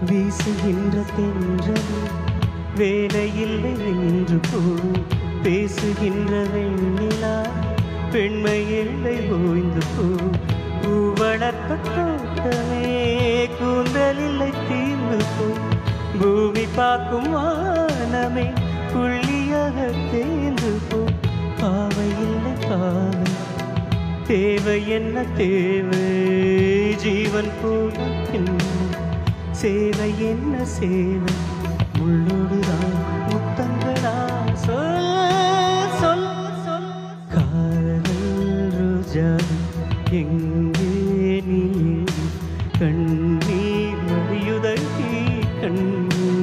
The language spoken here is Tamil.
வீசுகின்ற தென்றலில் வேலையில்லை என்று போ பேசுகின்ற வெண்ணிலா பெண்மை எல்லை ஓய்ந்து போ பூவளர்த்த தோட்டமே கூந்தலில்லை தீர்ந்து போ பூமி பார்க்கும் வானமே புள்ளியாக தேர்ந்து போ பாவை இல்லை பாவை தேவை என்ன தேவை ஜீவன் போல சேவை என்ன சேவை முள்ளோடுதான் முத்தங்களா சொல் சொல் சொல் காதல் ரோஜா எங்கே நீ கண்ணீர் வழியுதடி கண்ணீர்